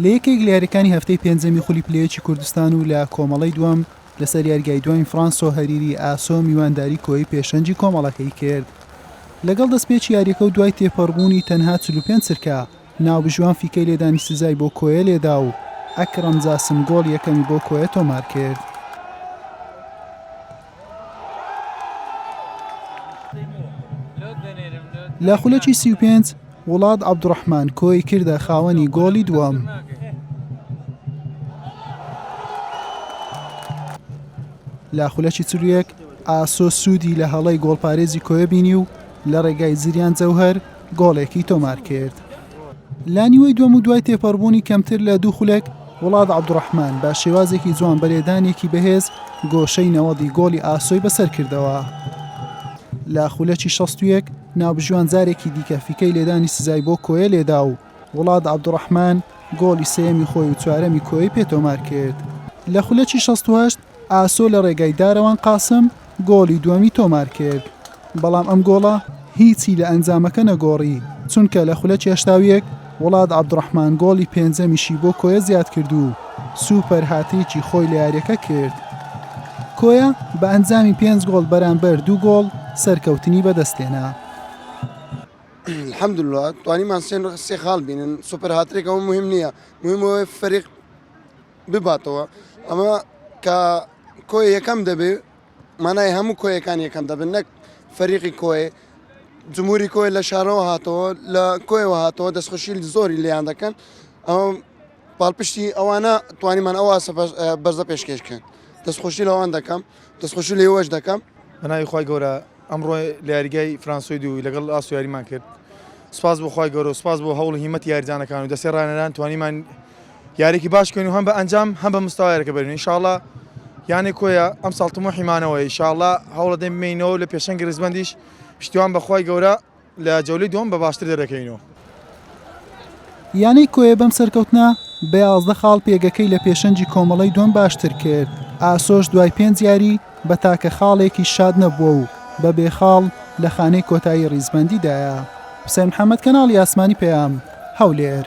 لە یەکێک لە یاریەکانی هەفتەی پێنجەمی خولی پلەیەکی کوردستان و لە کۆمەڵەی دووەم لەسەر یاریگای دوای فرانسۆ هەریری ئاسۆ میوانداری کۆی پێشەنجی کۆمەڵەکەی کرد. لەگەڵ دەستپێکی یاریەکە و دوای تێپەڕبوونی تەنها 45 سرکە ناوبژوان فیکەی لێدانی سزای بۆ کۆیە لێدا و ئەکرەم جاسم گۆڵ یەکەمی بۆ کۆیە تۆمار کرد. لە خولەکی 35 وڵات عەبدوڕەحمان کۆی کردە خاوەنی گۆڵی دووەم. لە خولەکی 41 ئاسۆ سوودی لە هەڵەی گۆڵپارێزی کۆیە بینی و لە ڕێگای زریان جەوهەر گۆڵێکی تۆمار کرد. لا نیوەی دووەم و دوای تێپەڕبوونی کەمتر لە دوو خولەک وڵات عەبدوڕەحمان بە شێوازێکی جوان بەلێدانێکی بەهێز گۆشەی نەوەدی گۆڵی ئاسۆی بەسەر کردەوە. لە خولەکی 61 ناوبژوان جارێکی دیکە فیکەی لێدانی سزای بۆ کۆیە لێدا و وڵات عەبدوڕەحمان گۆڵی سێیەمی خۆی و چوارەمی کۆیی پێتۆمار کرد. لە خولەکی 68 ئاسۆ لە ڕێگای دارەوان قاسم گۆڵی دووەمی تۆمار کرد. بەڵام ئەم گۆڵە هیچی لە ئەنجامەکە نەگۆڕی چونکە لە خولەکی 81 وڵات عەبدوڕەحمان گۆڵی پێنجەمیشی بۆ کۆیە زیاد کرد و سوپەر هاتیەکی خۆی لە یاریەکە کرد. کۆیە بە ئەنجامی 5 گۆڵ بەرامبەر 2 گۆڵ سەرکەوتنی بەدەستێنا. الحەمدولڵا توانیمان سێ خاڵ بینن سوپەر هاترێکەوە مهم نییە، مهمەوەی فەریق بباتەوە. ئەمە کە کۆی یەکەم دەبێ مانای هەموو کۆیەکان یەکەم دەبن، نەک فەریقی کۆی جمهوری کۆی لە شارەوە هاتەوە لە کۆیەوە هاتەوە دەستخۆشی زۆری لێیان دەکەن. ئەمە پاڵپشتی ئەوانە توانیمان ئەوە بەرزە پێشکەشکەن. دەستخۆشی لەوان دەکەم، دەستخۆشی لێوەش دەکەم. بەناوی خی گەورە ئەمڕۆ لە یاریگای فرانسۆی دوو لەگەڵ ئاسۆ یاریمان کرد. سپاس بۆ خی گەورە و سپاس بۆ هەوڵ هیمەت یاریجانەکان و دەسێ ڕانەران توانیمان یاریکی باش بکەین و هەم بە ئەنجام هەم بە مستەوای یاریەکە بەرین. ئینشاڵڵا یانێ کۆیە ئەم ساڵ تمۆحیمانەوە ئینشاڵڵا هەوڵە دەین بمێنەوە لە پێشەنگی ڕزبەندیش پشتیوان بەخوای گەورە لە جەولەی دووەم بە باشتر دەرەکەینەوە. یانەی کۆیە بەم سەرکەوتنە بە 11 خاڵ پێگەکەی لە پێشەنجی کۆمەڵەی دووەم باشتر کرد. ئاسۆش دوای 5 یاری بە تاکە خاڵێکی شاد نەبووە و بە بێ خاڵ لە خانەی کۆتایی ڕیزبەندیدایە. حوسێن محەممەد کەناڵی ئاسمانی پێیام هەولێر.